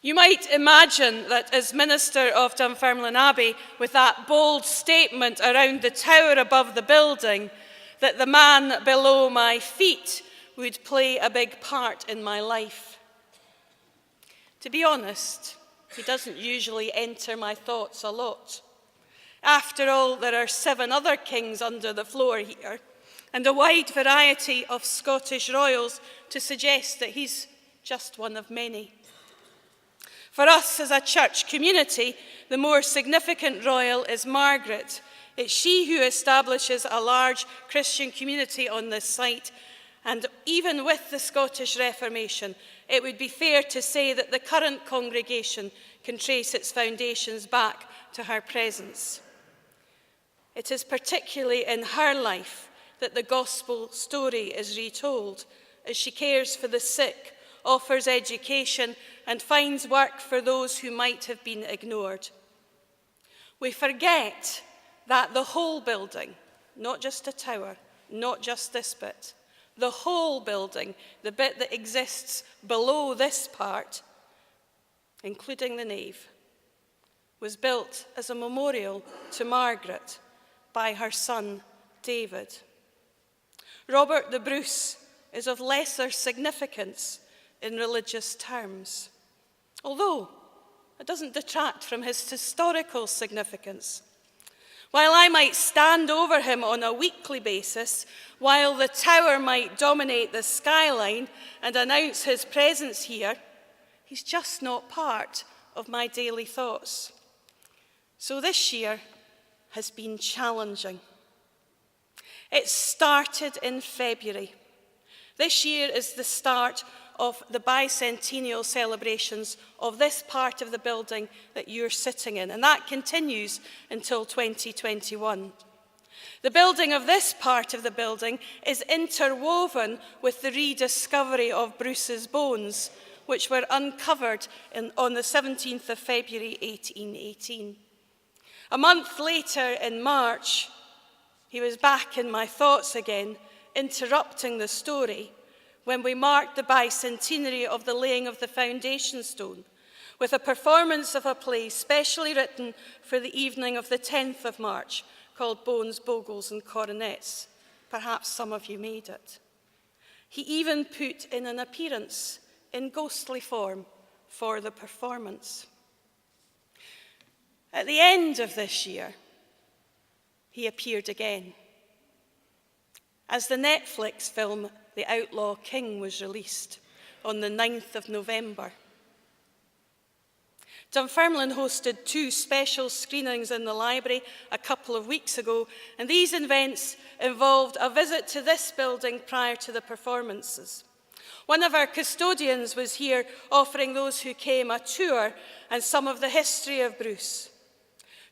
You might imagine that as minister of Dunfermline Abbey, with that bold statement around the tower above the building, that the man below my feet would play a big part in my life. To be honest, he doesn't usually enter my thoughts a lot. After all, there are 7 other kings under the floor here, and a wide variety of Scottish royals to suggest that he's just one of many. For us as a church community, the more significant royal is Margaret. It's she who establishes a large Christian community on this site, and even with the Scottish Reformation, it would be fair to say that the current congregation can trace its foundations back to her presence. It is particularly in her life that the gospel story is retold, as she cares for the sick, offers education, and finds work for those who might have been ignored. We forget that the whole building, not just a tower, not just this bit, the whole building, the bit that exists below this part, including the nave, was built as a memorial to Margaret by her son David. Robert the Bruce is of lesser significance in religious terms, although it doesn't detract from his historical significance. While I might stand over him on a weekly basis, while the tower might dominate the skyline and announce his presence here, he's just not part of my daily thoughts. So this year has been challenging. It started in February. This year is the start of the bicentennial celebrations of this part of the building that you're sitting in, and that continues until 2021. The building of this part of the building is interwoven with the rediscovery of Bruce's bones, which were uncovered on the 17th of February 1818. A month later, in March, he was back in my thoughts again, interrupting the story, when we marked the bicentenary of the laying of the foundation stone, with a performance of a play specially written for the evening of the 10th of March, called Bones, Bogles and Coronets. Perhaps some of you made it. He even put in an appearance in ghostly form for the performance. At the end of this year, he appeared again, as the Netflix film The Outlaw King was released on the 9th of November. Dunfermline hosted 2 special screenings in the library a couple of weeks ago, and these events involved a visit to this building prior to the performances. One of our custodians was here offering those who came a tour and some of the history of Bruce.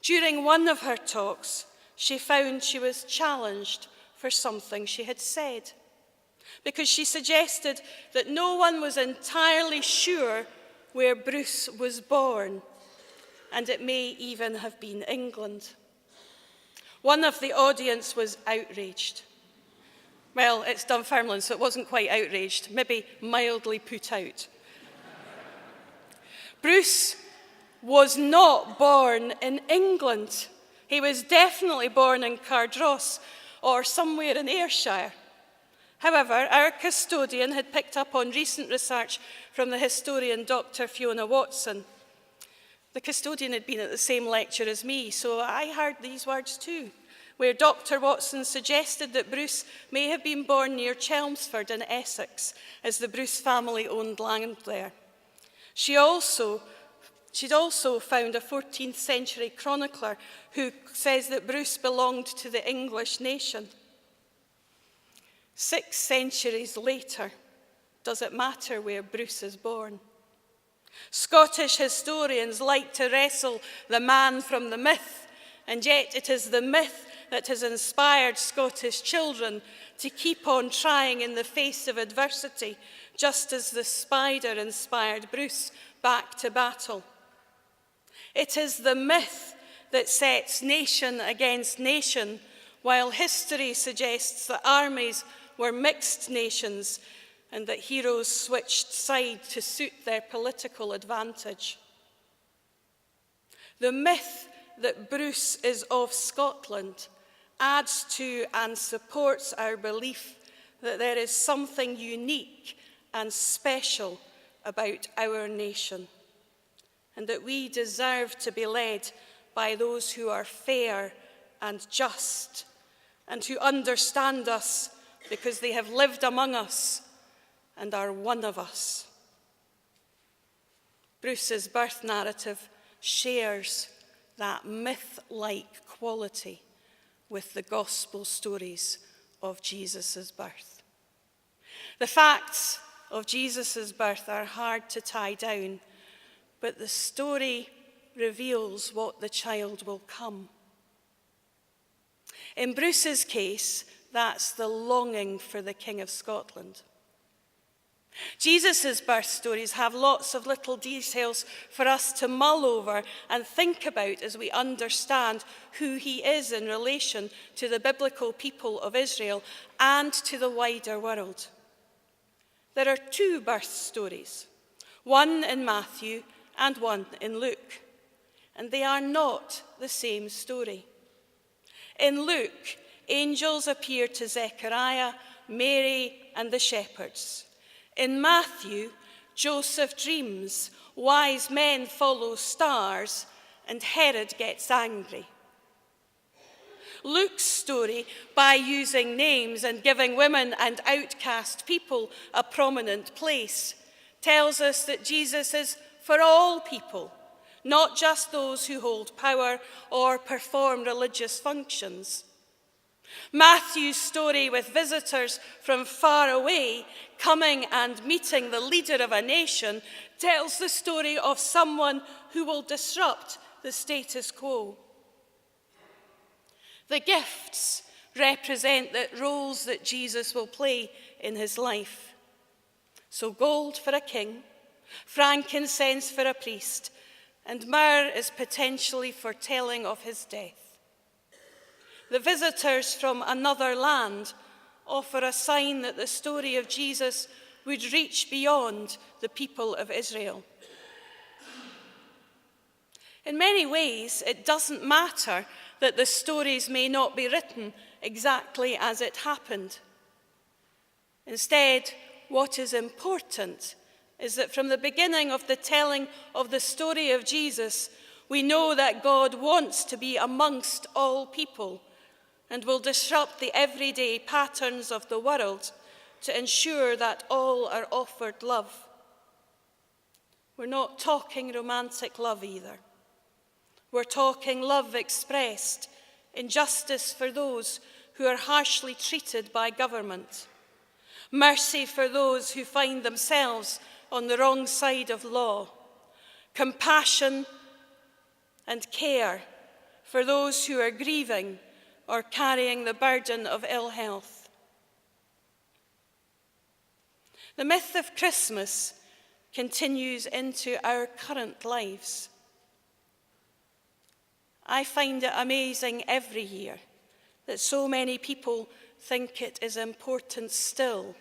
During one of her talks, she found she was challenged for something she had said, because she suggested that no one was entirely sure where Bruce was born, and it may even have been England. One of the audience was outraged. Well, it's Dunfermline, so it wasn't quite outraged, maybe mildly put out. Bruce was not born in England. He was definitely born in Cardross or somewhere in Ayrshire. However, our custodian had picked up on recent research from the historian Dr. Fiona Watson. The custodian had been at the same lecture as me, so I heard these words too, where Dr. Watson suggested that Bruce may have been born near Chelmsford in Essex, as the Bruce family owned land there. She'd also found a 14th century chronicler who says that Bruce belonged to the English nation. 6 centuries later, does it matter where Bruce is born? Scottish historians like to wrestle the man from the myth, and yet it is the myth that has inspired Scottish children to keep on trying in the face of adversity, just as the spider inspired Bruce back to battle. It is the myth that sets nation against nation, while history suggests that armies were mixed nations and that heroes switched side to suit their political advantage. The myth that Bruce is of Scotland adds to and supports our belief that there is something unique and special about our nation, and that we deserve to be led by those who are fair and just, and who understand us because they have lived among us and are one of us. Bruce's birth narrative shares that myth-like quality with the gospel stories of Jesus' birth. The facts of Jesus' birth are hard to tie down, but the story reveals what the child will come. In Bruce's case, that's the longing for the King of Scotland. Jesus' birth stories have lots of little details for us to mull over and think about as we understand who he is in relation to the biblical people of Israel and to the wider world. There are two birth stories, one in Matthew and one in Luke, and they are not the same story. In Luke, angels appear to Zechariah, Mary, and the shepherds. In Matthew, Joseph dreams, wise men follow stars, and Herod gets angry. Luke's story, by using names and giving women and outcast people a prominent place, tells us that Jesus is for all people, not just those who hold power or perform religious functions. Matthew's story, with visitors from far away coming and meeting the leader of a nation, tells the story of someone who will disrupt the status quo. The gifts represent the roles that Jesus will play in his life. So gold for a king, frankincense for a priest, and myrrh is potentially foretelling of his death. The visitors from another land offer a sign that the story of Jesus would reach beyond the people of Israel. In many ways, it doesn't matter that the stories may not be written exactly as it happened. Instead, what is important is that from the beginning of the telling of the story of Jesus, we know that God wants to be amongst all people and will disrupt the everyday patterns of the world to ensure that all are offered love. We're not talking romantic love either. We're talking love expressed in justice for those who are harshly treated by government, mercy for those who find themselves on the wrong side of law, compassion and care for those who are grieving or carrying the burden of ill health. The myth of Christmas continues into our current lives. I find it amazing every year that so many people think it is important still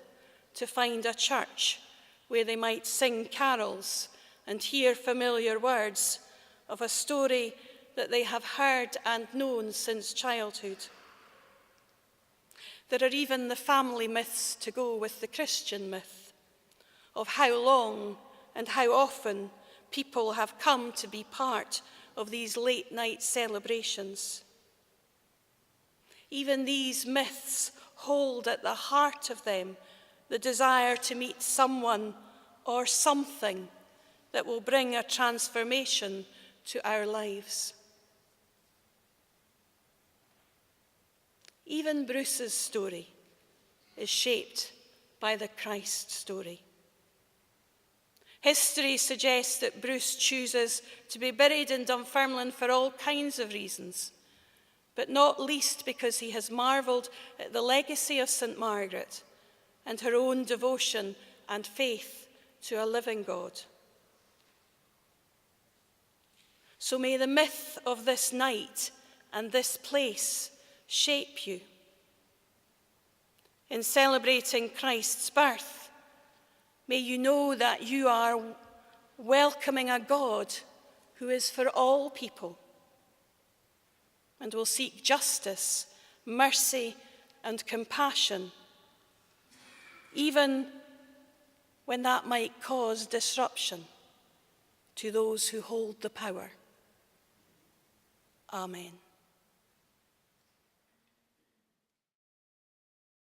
to find a church where they might sing carols and hear familiar words of a story that they have heard and known since childhood. There are even the family myths to go with the Christian myth of how long and how often people have come to be part of these late-night celebrations. Even these myths hold at the heart of them the desire to meet someone or something that will bring a transformation to our lives. Even Bruce's story is shaped by the Christ story. History suggests that Bruce chooses to be buried in Dunfermline for all kinds of reasons, but not least because he has marvelled at the legacy of St. Margaret and her own devotion and faith to a living God. So may the myth of this night and this place shape you. In celebrating Christ's birth, May you know that you are welcoming a God who is for all people and will seek justice, mercy, and compassion, even when that might cause disruption to those who hold the power. Amen.